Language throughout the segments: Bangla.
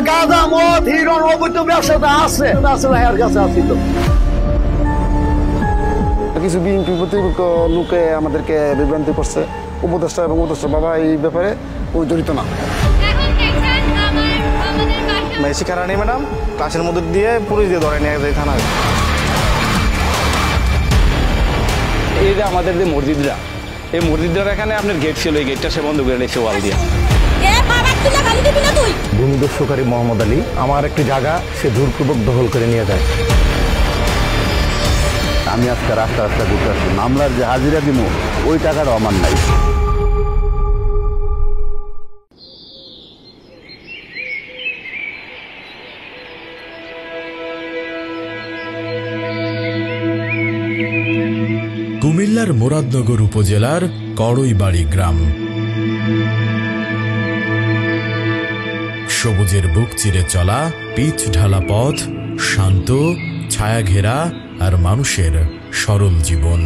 গাঁজা মদ হিরোর অবৈধ ব্যবসাটা আছে ভাইয়ের কাছে আসিল। কিছু বিএনপি প্রতিপক্ষ লোকে আমাদেরকে বিভ্রান্তি করছে। উপদেষ্টা এবং উপদেষ্টা বাবা এই ব্যাপারে কোনো জড়িত না। শিক্ষা রানী ম্যাডাম ক্লাসের মধ্যে দিয়ে পুলিশ দিয়ে ধরে নিয়ে যায় থানায়। এই যে আমাদের যে মসজিদরা, এই মসজিদটার এখানে আপনার গেট ছিল, এই গেটটা সে বন্ধ করে রেখেছে ওয়াল দিয়ে। ভূমিদস্যুকারী মোহাম্মদ আলী আমার একটি জায়গা সে জোরপূর্বক দখল করে নিয়ে যায়। আমি আজকে রাস্তা রাস্তা ঘুরতে আসছি, মামলার যে হাজিরা দিব ওই টাকাটা আমার নাই। কুমিল্লার মুরাদনগর উপজেলার কড়ইবাড়ি গ্রাম। সবুজের বুক চিরে চলা পিচ ঢালা পথ, শান্ত ছায়া ঘেরা আর মানুষের সরল জীবন।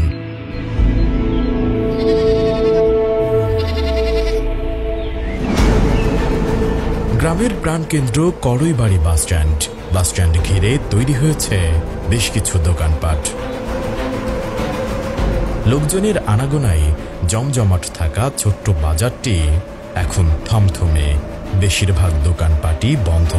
গ্রামের প্রাণকেন্দ্র কড়ইবাড়ি বাসস্ট্যান্ড। বাসস্ট্যান্ড ঘিরে তৈরি হয়েছে বেশ কিছু দোকানপাট। লোকজনের আনাগোনায় জমজমাট থাকা ছোট্ট বাজারটি এখন থমথমে, বেশিরভাগ দোকানপাটই বন্ধ।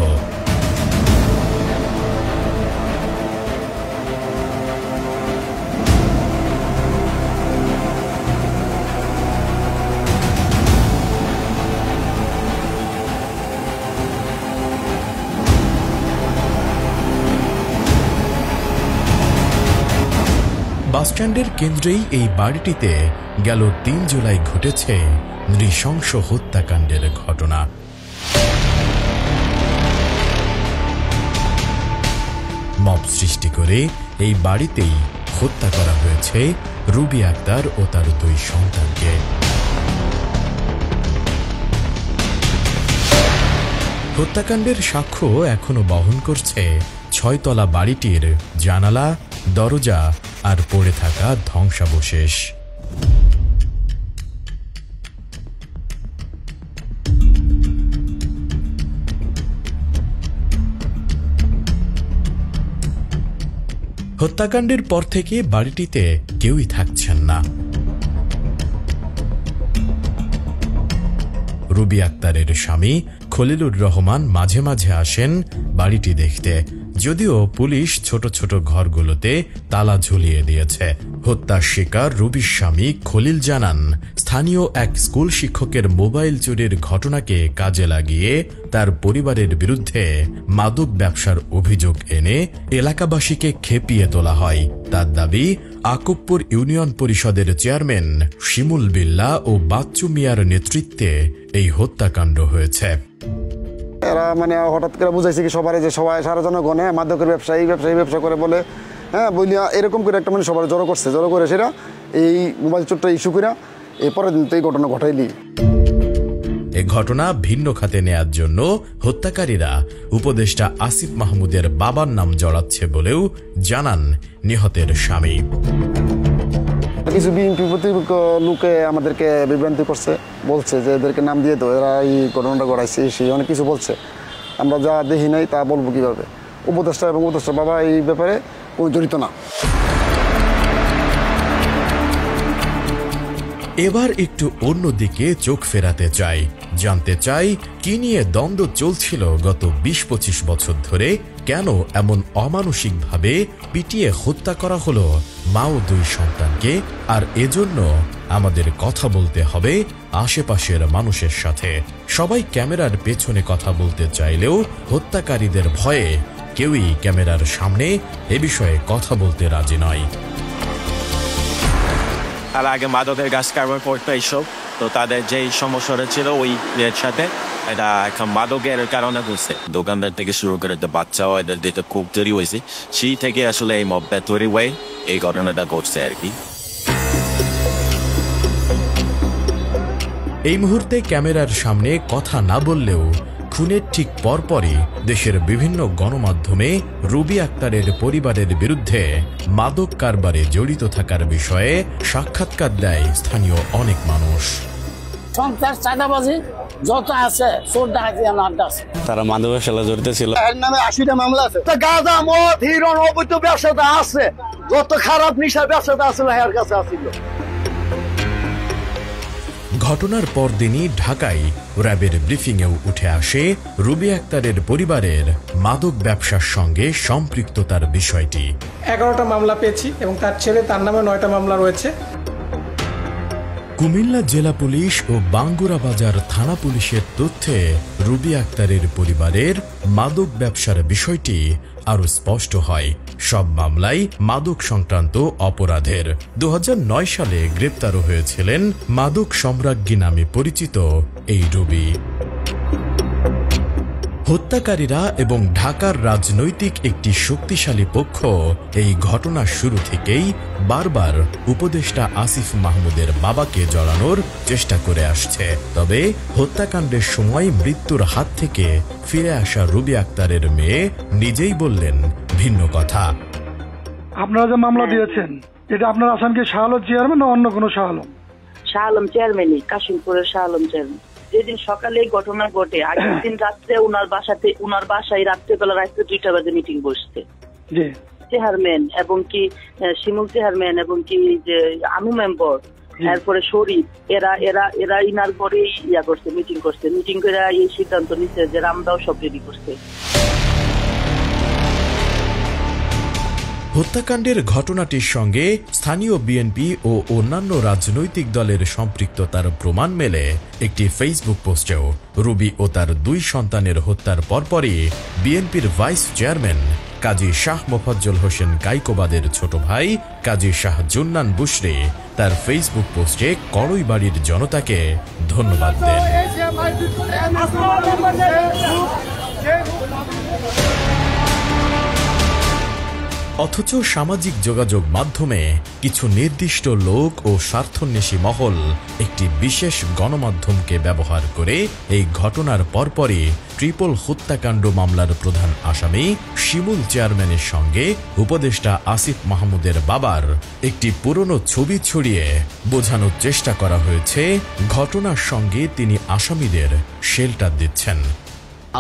বাসস্ট্যান্ডের কেন্দ্রেই এই বাড়িটিতে গেল ৩ জুলাই ঘটেছে নৃশংস হত্যাকাণ্ডের ঘটনা। মব সৃষ্টি করে এই বাড়িতেই হত্যা করা হয়েছে রুবি আক্তার ও তার 2 সন্তানকে। হত্যাকাণ্ডের সাক্ষ্য এখনো বহন করছে 6 তলা বাড়িটির জানালা, দরজা আর পড়ে থাকা ধ্বংসাবশেষ। হত্যাকাণ্ডের পর থেকে বাড়িটিতে কেউই থাকছেন না। রুবি আক্তারের স্বামী খলিলুর রহমান মাঝে মাঝে আসেন বাড়িটি দেখতে, যদিও পুলিশ ছোট ছোট ঘরগুলোতে তালা ঝুলিয়ে দিয়েছে। হত্যার শিকার রুবির স্বামী খলিল জানান, স্থানীয় এক স্কুল শিক্ষকের মোবাইল চুরির ঘটনাকে কাজে লাগিয়ে তার পরিবারের বিরুদ্ধে মাদক ব্যবসার অভিযোগ এনে এলাকাবাসীকে খেপিয়ে তোলা হয়। তার দাবি, আকুবপুর ইউনিয়ন পরিষদের চেয়ারম্যান শিমুল বিল্লাহ ও বাচ্চু মিয়ার নেতৃত্বে এই হত্যাকাণ্ড হয়েছে। এরা মানে হঠাৎ করে বুঝাইছে কি সবাই যে সবাই সারা জনগণে মাদকের ব্যবসা করে বলে, হ্যাঁ বলিয়া এরকম করে একটা মানে সবার জড়ো করে সেটা এই মোবাইল চোরটা ইস্যু করে এরপরের দিন তো এই ঘটনা ঘটাইলি। এ ঘটনা ভিন্ন খাতে নেয়ার জন্য হত্যাকারীরা উপদেষ্টা আসিফ মাহমুদের বাবার নাম জড়াচ্ছে বলেও জানান নিহতের স্বামী। কিছু বিএনপি প্রতিপক্ষ লোকে আমাদেরকে বিভ্রান্তি করছে, বলছে যে এদেরকে নাম দিয়ে তো এরা এই ঘটনাটা ঘটাইছে, সেই অনেক কিছু বলছে। আমরা যা দেখি নাই তা বলবো কিভাবে? উপদেষ্টা এবং উপদেষ্টা বাবা এই ব্যাপারে কোনো জড়িত না। এবার একটু অন্যদিকে চোখ ফেরাতে চাই, জানতে চাই কি নিয়ে দ্বন্দ্ব চলছিল গত ২০-২৫ বছর ধরে, কেন এমন অমানসিকভাবে পিটিয়ে হত্যা করা হলো মা ও 2 সন্তানকে। আর এজন্য আমাদের কথা বলতে হবে আশেপাশের মানুষের সাথে। সবাই ক্যামেরার পেছনে কথা বলতে চাইলেও হত্যাকারীদের ভয়ে কেউই ক্যামেরার সামনে এ বিষয়ে কথা বলতে রাজি নয়। তারা আগে মাদকের গাছ কারবার করতো এইসব, তো তাদের যেই সমস্যাটা ছিল ওই এর সাথে এটা এখন মাদকের কারণে হয়েছে। দোকানদার থেকে শুরু করে বাচ্চাও এদের দিতে খুব তৈরি হয়েছে, সেই থেকে আসলে এই মবটা তৈরি হয়ে এই ঘটনাটা ঘটছে আর কি। এই মুহূর্তে ক্যামেরার সামনে কথা না বললেও খুনের ঠিক পরপরই দেশের বিভিন্ন গণমাধ্যমে রুবি আক্তারের পরিবারের বিরুদ্ধে মাদক কারবারে জড়িত থাকার বিষয়ে সাক্ষাৎকার দেয় স্থানীয় অনেক মানুষ। সন্ত্রাস চাঁদাবাজি যত আছে চোর ডাকাতি আড্ডা আছে। তারা মাদকের সাথে জড়িত ছিল। এর নামে 80টা মামলা আছে। গাঁজা মদ হিরোইন অবৈধ ব্যবসাটা আছে, যত খারাপ নেশার ব্যবসাটা আছে এর কাছে আছে। ঘটনার পরদিনই ঢাকায় র্যাবের ব্রিফিংয়েও উঠে আসে রুবি আক্তারের পরিবারের মাদক ব্যবসার সঙ্গে সম্পৃক্ততার বিষয়টি। 11টা মামলা পেয়েছি এবং তার ছেলে, তার নামে 9টা মামলা রয়েছে। কুমিল্লা জেলা পুলিশ ও বাঙ্গুরা বাজার থানা পুলিশের তথ্যে রুবি আক্তারের পরিবারের মাদক ব্যবসার বিষয়টি আরো স্পষ্ট হয়। সব মামলাই মাদক সংক্রান্ত অপরাধের। 2009 সালে গ্রেপ্তারও হয়েছিলেন মাদক সম্রাজ্ঞী নামে পরিচিত এই রুবি। হত্যাকারীরা এবং ঢাকার রাজনৈতিক একটি শক্তিশালী পক্ষ এই ঘটনার শুরু থেকেই বারবার উপদেষ্টা আসিফ মাহমুদের বাবাকে জড়ানোর চেষ্টা করে আসছে। তবে হত্যাকাণ্ডের সময় মৃত্যুর হাত থেকে ফিরে আসা রুবি আক্তারের মেয়ে নিজেই বললেন ভিন্ন কথা। আপনারা যে মামলা দিয়েছেন, এটা আপনার আসামকে শাহ আলম চেয়ারম্যান না অন্য কোনো শাহ আলম? শাহ আলম চেয়ারম্যানই, কাশিমপুরের শাহ আলম চেয়ারম্যান। যেদিন সকালে ঘটনা ঘটে, আগের দিন রাত্রে উনার বাসায় রাত্রেবেলা 2টা বাজে মিটিং বসছে। চেয়ারম্যান এবং কি শিমুল চেয়ারম্যান এবং কি যে আনু মেম্বার, এরপরে শরীফ, এরা ইনার পরেই করছে, মিটিং করছে। মিটিং করে এই সিদ্ধান্ত নিচ্ছে যে রামদাও সব রেডি করছে। হত্যাকাণ্ডের ঘটনাটির সঙ্গে স্থানীয় বিএনপি ও অন্যান্য রাজনৈতিক দলের সম্পৃক্ততার প্রমাণ মেলে একটি ফেসবুক পোস্টেও। রুবি ও তার 2 সন্তানের হত্যার পরপরই বিএনপির ভাইস চেয়ারম্যান কাজী শাহ মোফাজ্জল হোসেন কাইকোবাদের ছোট ভাই কাজী শাহ জুন্নান বুশরি তার ফেসবুক পোস্টে কড়ইবাড়ির জনতাকে ধন্যবাদ দেন। অথচ সামাজিক যোগাযোগ মাধ্যমে কিছু নির্দিষ্ট লোক ও স্বার্থন্বেষী মহল একটি বিশেষ গণমাধ্যমকে ব্যবহার করে এই ঘটনার পরপরই ট্রিপল হত্যাকাণ্ড মামলার প্রধান আসামি শিমুল চেয়ারম্যানের সঙ্গে উপদেষ্টা আসিফ মাহমুদের বাবার একটি পুরনো ছবি ছড়িয়ে বোঝানোর চেষ্টা করা হয়েছে ঘটনার সঙ্গে তিনি আসামিদের শেল্টার দিচ্ছেন।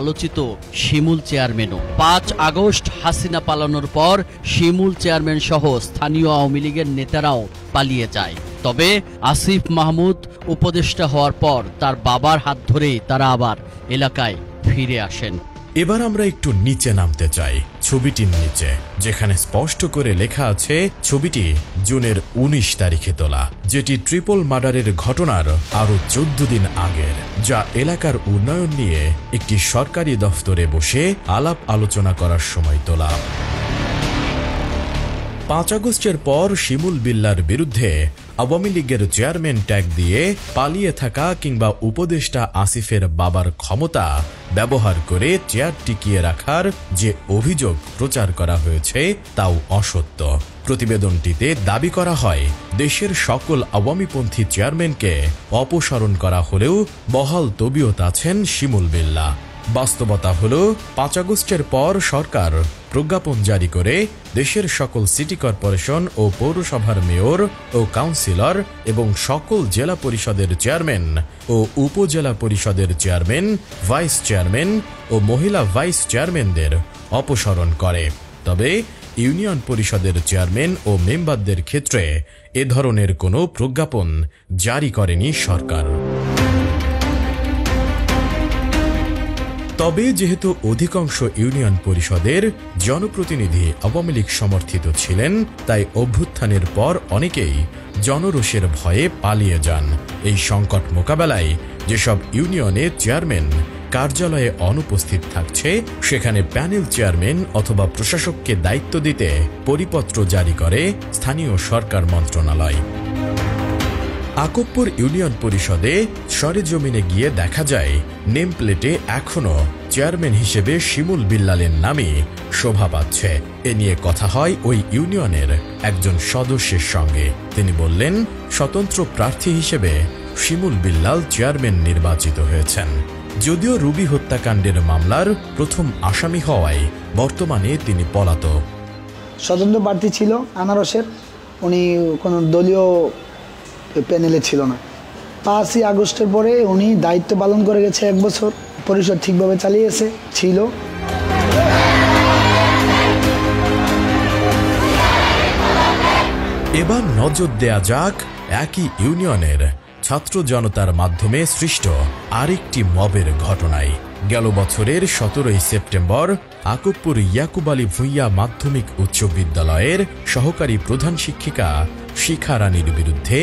আলোচিত শিমুল চেয়ারম্যানও 5 আগস্ট হাসিনা পালানোর পর শিমুল চেয়ারম্যান সহ স্থানীয় আওয়ামী লীগের নেতারাও পালিয়ে যায়। তবে আসিফ মাহমুদ উপদেষ্টা হওয়ার পর তার বাবার হাত ধরেই তারা আবার এলাকায় ফিরে আসেন। এবার আমরা একটু নিচে নামতে চাই, ছবিটির নিচে, যেখানে স্পষ্ট করে লেখা আছে ছবিটি জুনের 19 তারিখে তোলা, যেটি ট্রিপল মার্ডারের ঘটনার আরো 14 দিন আগের, যা এলাকার উন্নয়ন নিয়ে একটি সরকারি দফতরে বসে আলাপ আলোচনা করার সময় তোলা। 5 আগস্টের পর শিমুল বিল্লার বিরুদ্ধে আওয়ামী লীগের চেয়ারম্যান ট্যাগ দিয়ে পালিয়ে থাকা কিংবা উপদেষ্টা আসিফের বাবার ক্ষমতা ব্যবহার করে চেয়ার টিকিয়ে রাখার যে অভিযোগ প্রচার করা হয়েছে তাও অসত্য। প্রতিবেদনটিতে দাবি করা হয় দেশের সকল আওয়ামীপন্থী চেয়ারম্যানকে অপসারণ করা হলেও বহাল তবিয়ত আছেন শিমুল বিল্লা। বাস্তবতা হল 5 আগস্টের পর সরকার প্রজ্ঞাপন জারি করে দেশের সকল সিটি কর্পোরেশন ও পৌরসভার মেয়র ও কাউন্সিলর এবং সকল জেলা পরিষদের চেয়ারম্যান ও উপজেলা পরিষদের চেয়ারম্যান, ভাইস চেয়ারম্যান ও মহিলা ভাইস চেয়ারম্যানদের অপসারণ করে। তবে ইউনিয়ন পরিষদের চেয়ারম্যান ও মেম্বারদের ক্ষেত্রে এ ধরনের কোনো প্রজ্ঞাপন জারি করেনি সরকার। তবে যেহেতু অধিকাংশ ইউনিয়ন পরিষদের জনপ্রতিনিধি আওয়ামী লীগ সমর্থিত ছিলেন, তাই অভ্যুত্থানের পর অনেকেই জনরোষের ভয়ে পালিয়ে যান। এই সংকট মোকাবেলায় যেসব ইউনিয়নে চেয়ারম্যান কার্যালয়ে অনুপস্থিত থাকছে, সেখানে প্যানেল চেয়ারম্যান অথবা প্রশাসককে দায়িত্ব দিতে পরিপত্র জারি করে স্থানীয় সরকার মন্ত্রণালয়। আকবপুর ইউনিয়ন পরিষদে সরেজমিনে গিয়ে দেখা যায় নেম প্লেটে এখনও চেয়ারম্যান হিসেবে শিমুল বিল্লালের নামই শোভা পাচ্ছে। এ নিয়ে কথা হয় ওই ইউনিয়নের একজন সদস্যের সঙ্গে। তিনি বললেন, স্বতন্ত্র প্রার্থী হিসেবে শিমুল বিল্লাল চেয়ারম্যান নির্বাচিত হয়েছেন। যদিও রুবি হত্যাকাণ্ডের মামলার প্রথম আসামি হওয়ায় বর্তমানে তিনি পলাতক। স্বতন্ত্র প্রার্থী ছিল আনারসের, উনি কোনো দলীয় প্যানেলে ছিল না। 5ই আগস্টের পরে উনি দায়িত্ব পালন করে গেছে 1 বছর, পরিষদ ঠিকভাবে চালিয়েছে ছিল। এবার নজর দেয়া যাক একই ইউনিয়নের ছাত্র জনতার মাধ্যমে সৃষ্ট আরেকটি মবের ঘটনায়। গেল বছরের 17ই সেপ্টেম্বর আকুবপুর ইয়াকুব আলী ভূঁইয়া মাধ্যমিক উচ্চ বিদ্যালয়ের সহকারী প্রধান শিক্ষিকা শিখা রানীর বিরুদ্ধে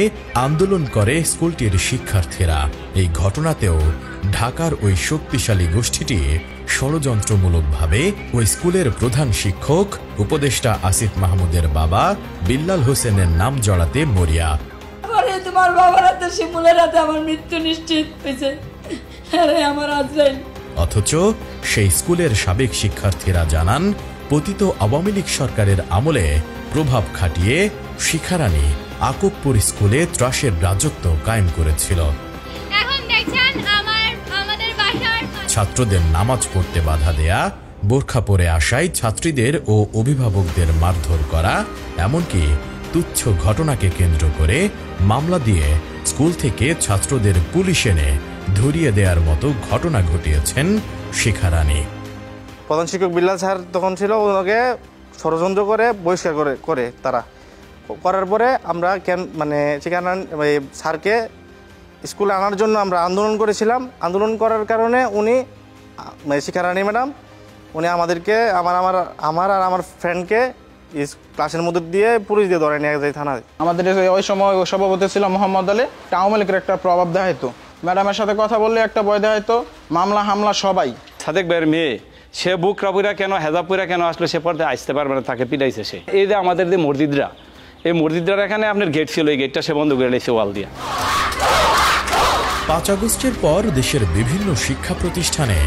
আন্দোলন করে স্কুলটির শিক্ষার্থীরা। এই ঘটনাতেও ঢাকার ওই শক্তিশালী গোষ্ঠীটি ষড়যন্ত্রমূলকভাবে ওই স্কুলের প্রধান শিক্ষক উপদেষ্টা আসিফ মাহমুদের বাবা বিল্লাল হোসেনের নাম জড়াতে মরিয়া। তোমার বাবার হাতে শিমুলের হাতে আমার মৃত্যু নিশ্চিত হয়েছে। আমার আজরাইল। অথচ সেই স্কুলের সাবেক শিক্ষার্থীরা জানান, পতিত আওয়ামী লীগ সরকারের আমলে প্রভাব খাটিয়ে শিখা রানী আকুবপুর স্কুলে ত্রাসের রাজত্ব কায়েম করেছিল। ছাত্রদের নামাজ পড়তে বাধা দেয়া, বোরখা পরে আসায় ছাত্রীদের ও অভিভাবকদের মারধর করা, এমনকি তুচ্ছ ঘটনাকে কেন্দ্র করে মামলা দিয়ে স্কুল থেকে ছাত্রদের পুলিশ এনে ধরিয়ে দেওয়ার মতো ঘটনা ঘটিয়েছেন শিখা রানী। প্রধান শিক্ষক বিল্লাল স্যার তখন ছিল, ওনাকে ষড়যন্ত্র করে বহিষ্কার করে তারা করার পরে আমরা শিখা স্যারকে স্কুলে আনার জন্য আমরা আন্দোলন করেছিলাম। আন্দোলন করার কারণে উনি শিখা রানী ম্যাডাম উনি আমাদেরকে আমার আর আমার ফ্রেন্ডকে ক্লাসের মধ্যে দিয়ে পুলিশ দিয়ে ধরে নিয়ে যায় থানায়। আমাদের ওই সময় সভাপতি ছিল মোহাম্মদ আলী, আওয়ামী লীগের একটা প্রভাব দেখাইতো, ম্যাডামের সাথে কথা বললে একটা ভয় দেখাইতো, মামলা হামলা সবাই। সাদেক ভাইয়ের মেয়ে সে বুক রাপুরা কেন হেজাবপুরা কেন আসলো, সে পর্দায় আসতে পারবে না, তাকে পিটাইছে সে। এই যে আমাদের যে মসজিদরা, এই মসজিদরার এখানে আপনার গেট ছিল, এই গেটটা সে বন্ধ করে রেখেছে ওয়াল দিয়া। 5 আগস্টের পর দেশের বিভিন্ন শিক্ষা প্রতিষ্ঠানে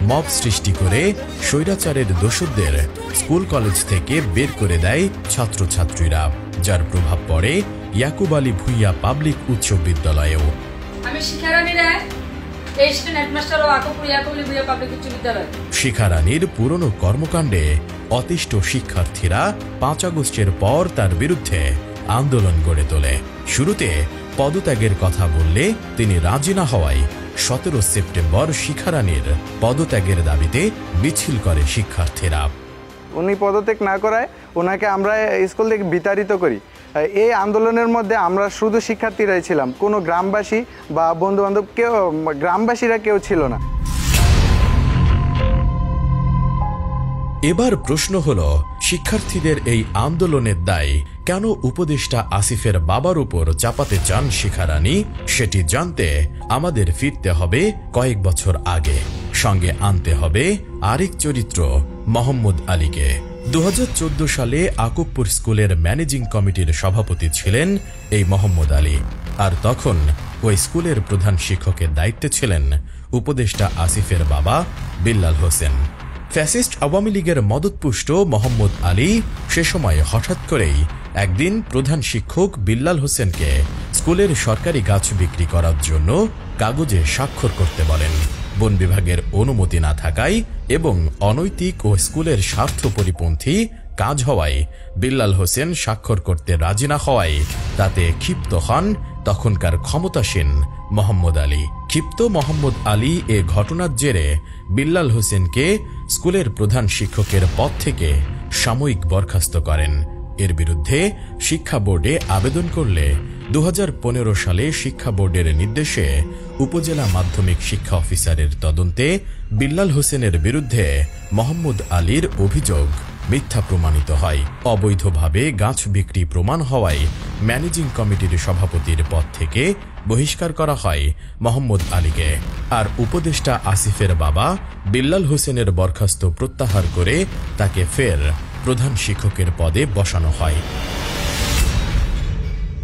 মব সৃষ্টি করে স্বৈরাচারের দোষরদের স্কুল কলেজ থেকে বের করে দেয় ছাত্রছাত্রীরা, যার প্রভাব পড়ে ইয়াকুব আলী ভূঁইয়া পাবলিক উচ্চ বিদ্যালয়েও। আমি শিখা রানী রায়, এসিস্ট্যান্ট হেডমাস্টার ও আকুবপুর ইয়াকুব আলী ভূঁইয়া পাবলিক উচ্চ বিদ্যালয়। শিখা রানীর পুরনো কর্মকাণ্ডে অতিষ্ঠ শিক্ষার্থীরা 5 আগস্টের পর তার বিরুদ্ধে আন্দোলন গড়ে তোলে। শুরুতে পদত্যাগের কথা বললে তিনি রাজি না হওয়ায় 17 সেপ্টেম্বর শিখা রানীর পদত্যাগের দাবিতে মিছিল করে শিক্ষার্থীরা। উনি পদত্যাগ না করায় ওনাকে আমরা স্কুল থেকে বিতাড়িত করি। এই আন্দোলনের মধ্যে আমরা শুধু শিক্ষার্থীরাই ছিলাম, কোনো গ্রামবাসী বা বন্ধু বান্ধব কেউ, গ্রামবাসীরা কেউ ছিল না। এবার প্রশ্ন হলো, শিক্ষার্থীদের এই আন্দোলনের দায় কেন উপদেষ্টা আসিফের বাবার উপর চাপাতে চান শিখা রানী? সেটি জানতে আমাদের ফিরতে হবে কয়েক বছর আগে, সঙ্গে আনতে হবে আরেক চরিত্র, মোহাম্মদ আলীকে। 2014 সালে আকুবপুর স্কুলের ম্যানেজিং কমিটির সভাপতি ছিলেন এই মোহাম্মদ আলী, আর তখন ওই স্কুলের প্রধান শিক্ষকের দায়িত্বে ছিলেন উপদেষ্টা আসিফের বাবা বিল্লাল হোসেন। ফ্যাসিস্ট আওয়ামী লীগের মদতপুষ্ট মোহাম্মদ আলী সে সময় হঠাৎ করেই একদিন প্রধান শিক্ষক বিল্লাল হোসেনকে স্কুলের সরকারি গাছ বিক্রি করার জন্য কাগজে স্বাক্ষর করতে বলেন। বন বিভাগের অনুমতি না থাকায় এবং অনৈতিক ও স্কুলের স্বার্থ পরিপন্থী কাজ হওয়ায় বিল্লাল হোসেন স্বাক্ষর করতে রাজি না হওয়ায় তাতে ক্ষিপ্ত হন তখনকার ক্ষমতাসীন মোহাম্মদ আলী। ক্ষিপ্ত মোহাম্মদ আলী এ ঘটনার জেরে বিল্লাল হোসেনকে স্কুলের প্রধান শিক্ষকের পদ থেকে সাময়িক বরখাস্ত করেন। এর বিরুদ্ধে শিক্ষা বোর্ডে আবেদন করলে 2015 সালে শিক্ষা বোর্ডের নির্দেশে উপজেলা মাধ্যমিক শিক্ষা অফিসারের তদন্তে বিল্লাল হোসেনের বিরুদ্ধে মোহাম্মদ আলীর অভিযোগ মিথ্যা প্রমাণিত হয়। অবৈধভাবে গাছ বিক্রি প্রমাণ হওয়ায় ম্যানেজিং কমিটির সভাপতির পদ থেকে বহিষ্কার করা হয় মোহাম্মদ আলীকে, আর উপদেষ্টা আসিফের বাবা বিল্লাল হোসেনের বরখাস্ত প্রত্যাহার করে তাকে ফের প্রধান শিক্ষকের পদে বসানো হয়।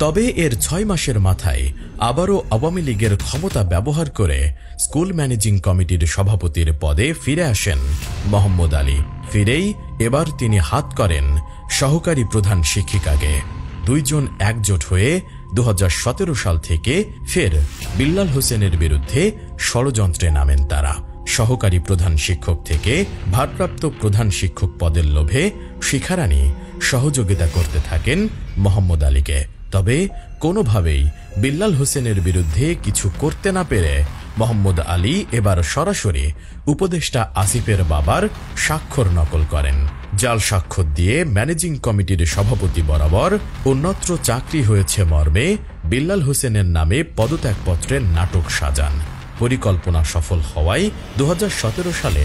তবে এর 6 মাসের মাথায় আবারও আওয়ামী লীগের ক্ষমতা ব্যবহার করে স্কুল ম্যানেজিং কমিটির সভাপতির পদে ফিরে আসেন মোহাম্মদ আলী। ফিরেই এবার তিনি হাত করেন সহকারী প্রধান শিক্ষিকাকে। দুইজন একজোট হয়ে 2017 সাল থেকে ফের বিল্লাল হোসেনের বিরুদ্ধে ষড়যন্ত্রে নামেন তারা। সহকারী প্রধান শিক্ষক থেকে ভারপ্রাপ্ত প্রধান শিক্ষক পদের লোভে শিখা রানী সহযোগিতা করতে থাকেন মোহাম্মদ আলীকে। তবে কোনোভাবেই বিল্লাল হোসেনের বিরুদ্ধে কিছু করতে না পেরে মোহাম্মদ আলী এবার সরাসরি উপদেষ্টা আসিফের বাবার স্বাক্ষর নকল করেন। জাল স্বাক্ষর দিয়ে ম্যানেজিং কমিটির সভাপতি বরাবর অন্যত্র চাকরি হয়েছে মর্মে বিল্লাল হোসেনের নামে পদত্যাগপত্রের নাটক সাজান। পরিকল্পনা সফল হওয়ায় 2017 সালে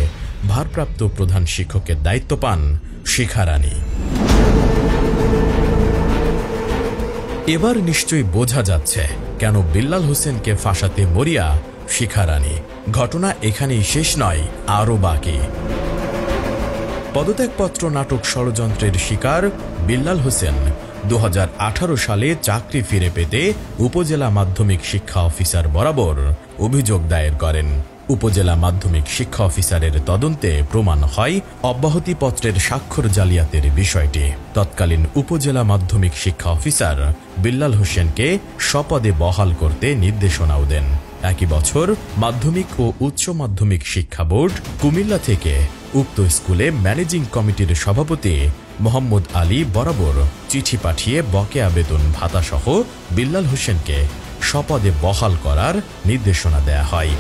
ভারপ্রাপ্ত প্রধান শিক্ষকের দায়িত্ব পান শিখা রানী। এবার নিশ্চয়ই বোঝা যাচ্ছে কেন বিল্লাল হোসেনকে ফাঁসাতে মরিয়া শিখা রানী। ঘটনা এখানেই শেষ নয়, আরও বাকি। পদত্যাগপত্র নাটক ষড়যন্ত্রের শিকার বিল্লাল হোসেন 2018 সালে চাকরি ফিরে পেতে উপজেলা মাধ্যমিক শিক্ষা অফিসার বরাবর অভিযোগ দায়ের করেন। উপজেলা মাধ্যমিক শিক্ষা অফিসারের তদন্তে প্রমাণ হয় অব্যাহতিপত্রের স্বাক্ষর জালিয়াতির বিষয়টি। তৎকালীন উপজেলা মাধ্যমিক শিক্ষা অফিসার বিল্লাল হোসেনকে স্বপদে বহাল করতে নির্দেশনাও দেন। একই বছর মাধ্যমিক ও উচ্চ মাধ্যমিক শিক্ষা বোর্ড কুমিল্লা থেকে উক্ত স্কুলে ম্যানেজিং কমিটির সভাপতি মোহাম্মদ আলী বরাবর চিঠি পাঠিয়ে বকেয়া বেতন ভাতাসহ বিল্লাল হোসেনকে স্বপদে বহাল করার নির্দেশনা দেয়া হয়।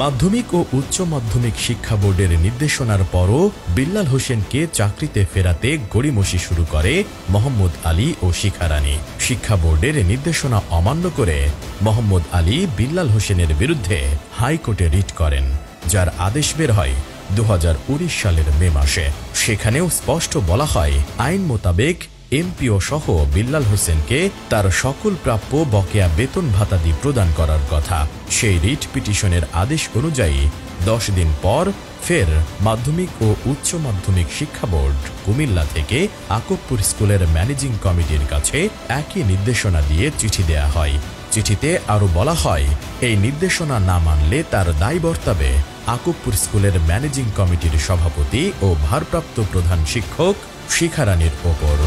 মাধ্যমিক ও উচ্চ মাধ্যমিক শিক্ষা বোর্ডের নির্দেশনার পরও বিল্লাল হোসেনকে চাকরিতে ফেরাতে গড়িমসি শুরু করে মোহাম্মদ আলী ও শিখা রানী। শিক্ষা বোর্ডের নির্দেশনা অমান্য করে মোহাম্মদ আলী বিল্লাল হোসেনের বিরুদ্ধে হাইকোর্টে রিট করেন, যার আদেশ বের হয় 2019 সালের মে মাসে। সেখানেও স্পষ্ট বলা হয় আইন মোতাবেক এমপিও সহ বিল্লাল হোসেনকে তার সকল প্রাপ্য বকেয়া বেতন ভাতাদি প্রদান করার কথা। সেই রিট পিটিশনের আদেশ অনুযায়ী 10 দিন পর ফের মাধ্যমিক ও উচ্চ মাধ্যমিক শিক্ষা বোর্ড কুমিল্লা থেকে আকবপুর স্কুলের ম্যানেজিং কমিটির কাছে একই নির্দেশনা দিয়ে চিঠি দেয়া হয়। চিঠিতে আরও বলা হয় এই নির্দেশনা না মানলে তার দায় বর্তাবে আকবপুর স্কুলের ম্যানেজিং কমিটির সভাপতি ও ভারপ্রাপ্ত প্রধান শিক্ষক শিখা রানীর ওপর।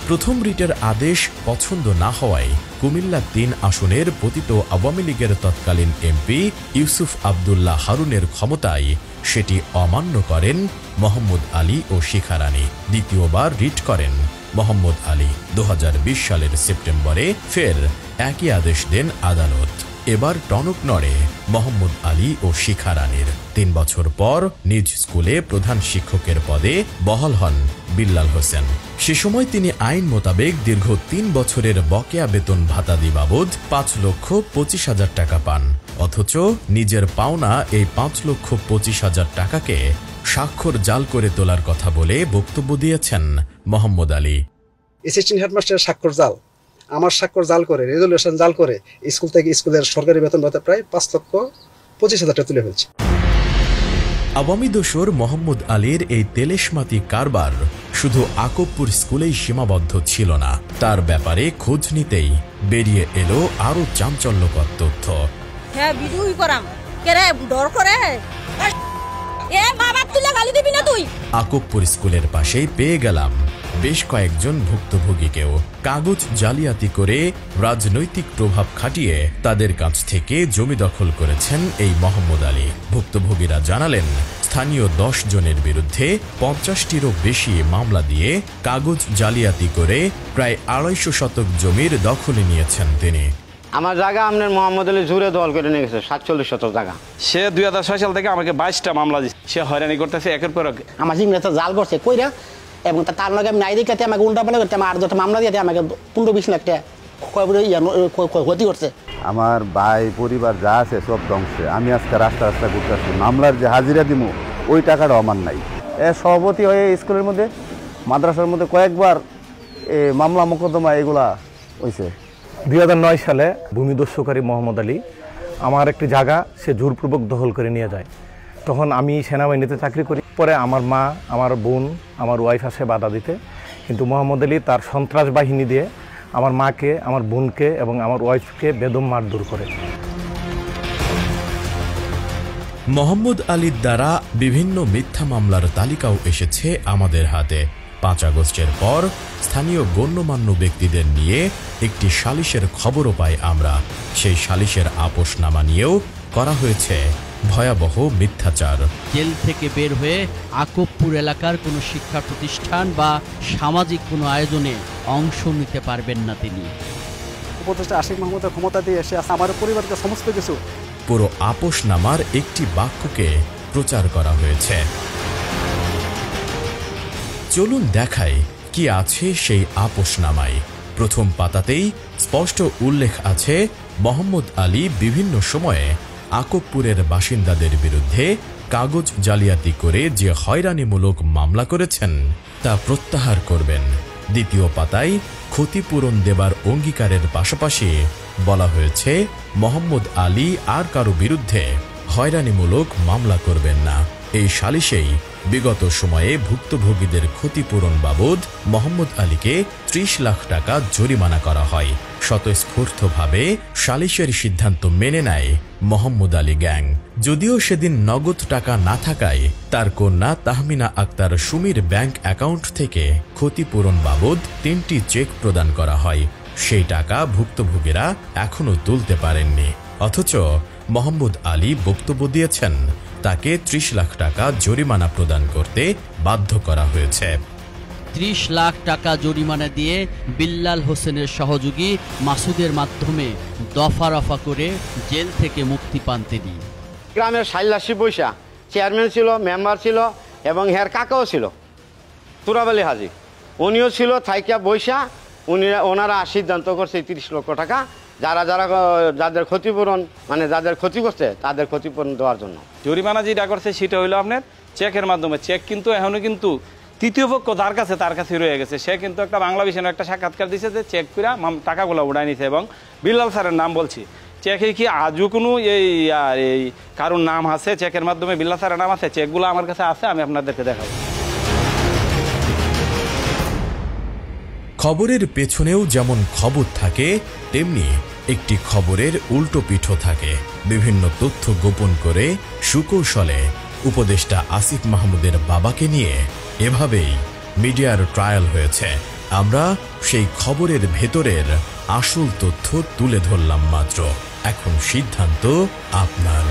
প্রথম রিটের আদেশ পছন্দ না হওয়ায় কুমিল্লা 3 আসনের পতিত আওয়ামী লীগের তৎকালীন এমপি ইউসুফ আবদুল্লাহ হারুনের ক্ষমতায় সেটি অমান্য করেন মোহাম্মদ আলী ও শিখা রানী। দ্বিতীয়বার রিট করেন মোহাম্মদ আলী। 2020 সালের সেপ্টেম্বরে ফের একই আদেশ দেন আদালত। এবার টনক নড়ে মোহাম্মদ আলী ও শিখা রানীর। 3 বছর পর নিজ স্কুলে প্রধান শিক্ষকের পদে বহাল হন বিল্লাল হোসেন। সে সময় তিনি আইন মোতাবেক দীর্ঘ 3 বছরের বকেয়া বেতন ভাতাদি বাবদ 5,25,000 টাকা পান। অথচ নিজের পাওনা এই 5,25,000 টাকাকে স্বাক্ষর জাল করে তোলার কথা বলে বক্তব্য দিয়েছেন মোহাম্মদ আলী। অ্যাসিস্ট্যান্ট হেডমাস্টারের স্বাক্ষর জাল, আমার স্বাক্ষর জাল করে, রেজুলেশন জাল করে স্কুল থেকে স্কুলের সরকারি বেতন ভাতা প্রায় 5,25,000 টাকা তুলে ফেলছে। আওয়ামী দোসর মোহাম্মদ আলীর এই তেলেশমাতি কারবার শুধু আকবপুর স্কুলেই সীমাবদ্ধ ছিল না। তার ব্যাপারে খোঁজ নিতেই বেরিয়ে এলো আরো চাঞ্চল্যকর তথ্য। হ্যাঁ, ভিডিওই করাম কেরে ডর করে এ বাবা তুলে গালি দিবি না তুই। আকবপুর স্কুলের পাশেই পেয়ে গেলাম বেশ কয়েকজন ভুক্তভোগীকেও। কাগজ জালিয়াতি করে রাজনৈতিক প্রভাব খাটিয়ে তাদের কাছ থেকে জমি দখল করেছেন এই মোহাম্মদ আলী। ভুক্তভোগীরা জানালেন স্থানীয় 10 জনের বিরুদ্ধে 50টিরও বেশি মামলা দিয়ে কাগজ জালিয়াতি করে প্রায় 250 শতক জমির দখলে নিয়েছেন তিনি। আমার জায়গা আপনার মোহাম্মদ আলী জুড়ে দল করে নিয়ে গেছে 47 শতক জায়গা। সে 2006 সাল থেকে আমাকে 22টা মামলা দিচ্ছে। সে হয়রানি করতেছে একের পর এক। আমার জিনিসটা জাল করছে কইরা, এবং তার লগে আমি নাই দেখতে আমাকে উল্টা পাল্টা করতে আমার 8-10টা মামলা দিয়ে আমাকে 15-20 লাখ টাকা ক্ষতি করছে। আমার ভাই পরিবার যা আছে সব ধ্বংসে। আমি আজকে রাস্তা ঘুরতেছি, মামলার যে হাজিরা দিব ওই টাকাটা আমার নাই। সভাপতি হয়ে স্কুলের মধ্যে মাদ্রাসার মধ্যে কয়েকবার মামলা মোকদ্দমা এগুলা হয়েছে। 2009 সালে ভূমিদস্যুকারী মোহাম্মদ আলী আমার একটি জায়গা সে জোরপূর্বক দখল করে নিয়ে যায়। তখন আমি সেনাবাহিনীতে চাকরি করি। পরে আমার মা, আমার বোন, আমার ওয়াইফ আসে বাধা দিতে, কিন্তু মোহাম্মদ আলী তার সন্ত্রাস বাহিনী দিয়ে আমার মাকে, আমার বোনকে এবং আমার ওয়াইফকে বেদম মারধর করে। মোহাম্মদ আলীর দ্বারা বিভিন্ন মিথ্যা মামলার তালিকাও এসেছে আমাদের হাতে। 5 আগস্টের পর স্থানীয় গণ্যমান্য ব্যক্তিদের নিয়ে একটি সালিশের খবরও পাই আমরা। সেই সালিশের আপোষনামা নিয়েও করা হয়েছে ভয়াবহ মিথ্যাচার। জেল থেকে বের হয়ে আকবপুর এলাকার কোনো শিক্ষা প্রতিষ্ঠান বা সামাজিক কোনো আয়োজনে অংশ নিতে পারবেন না তিনি। উপদেষ্টা আসিফ মাহমুদের ক্ষমতা দিয়ে এসে আমার পরিবারকে সমস্ত কিছু পুরো আপোষনামার একটি বাক্যকে প্রচার করা হয়েছে। চলুন দেখাই কি আছে সেই আপোষনামায়। প্রথম পাতাতেই স্পষ্ট উল্লেখ আছে মোহাম্মদ আলী বিভিন্ন সময়ে আকবপুরের বাসিন্দাদের বিরুদ্ধে কাগজ জালিয়াতি করে যে হয়রানিমূলক মামলা করেছেন তা প্রত্যাহার করবেন। দ্বিতীয় পাতায় ক্ষতিপূরণ দেবার অঙ্গীকারের পাশাপাশি বলা হয়েছে মোহাম্মদ আলী আর কারো বিরুদ্ধে হয়রানিমূলক মামলা করবেন না। এই সালিশেই বিগত সময়ে ভুক্তভোগীদের ক্ষতিপূরণ বাবদ মোহাম্মদ আলীকে ৩০ লাখ টাকা জরিমানা করা হয়। স্বতঃস্ফূর্তভাবে সালিশের সিদ্ধান্ত মেনে নেয় মোহাম্মদ আলী গ্যাং। যদিও সেদিন নগদ টাকা না থাকায় তার কন্যা তাহমিনা আক্তার সুমির ব্যাংক অ্যাকাউন্ট থেকে ক্ষতিপূরণ বাবদ ৩টি চেক প্রদান করা হয়। সেই টাকা ভুক্তভোগীরা এখনো তুলতে পারেননি। অথচ মোহাম্মদ আলী বক্তব্য দিয়েছেন তাকে ৩০ লাখ টাকা জরিমানা প্রদান করতে বাধ্য করা হয়েছে। ৩০ লাখ টাকা জরিমানা দিয়ে বিল্লাল হোসেনের সহযোগী মাসুদের মাধ্যমে দফা রফা করে জেল থেকে মুক্তি পান তিনি। গ্রামের সাইলাসি বৈশা চেয়ারম্যান ছিল, মেম্বার ছিল এবং হের কাকাও ছিল তুরাব আলী হাজি, উনিও ছিল থাইকা বৈশা। ওনারা সিদ্ধান্ত করছে ৩০ লক্ষ টাকা যাদের ক্ষতিপূরণ মানে যাদের ক্ষতি করছে তাদের ক্ষতিপূরণ দেওয়ার জন্য। জরিমানা যেটা করছে সেটা হইলো আপনার চেকের মাধ্যমে। চেক কিন্তু এখনো কিন্তু তৃতীয় পক্ষ তার কাছে রয়ে গেছে। সে কিন্তু একটা বাংলা বিষয়ে একটা সাক্ষাৎকার দিয়েছে যে চেক করে টাকাগুলো উড়াই নিছে এবং বিল্লাল স্যারের নাম বলছি। চেকে কি আজও কোনো এই কারোর নাম আছে চেকের মাধ্যমে? বিল্লাল স্যারের নাম আছে? চেকগুলো আমার কাছে আছে, আমি আপনাদেরকে দেখাবো। খবরের পেছনেও যেমন খবর থাকে তেমনি একটি খবরের উল্টো পিঠও থাকে। বিভিন্ন তথ্য গোপন করে সুকৌশলে উপদেষ্টা আসিফ মাহমুদের বাবাকে নিয়ে এভাবেই মিডিয়ার ট্রায়াল হয়েছে। আমরা সেই খবরের ভেতরের আসল তথ্য তুলে ধরলাম মাত্র। এখন সিদ্ধান্ত আপনার।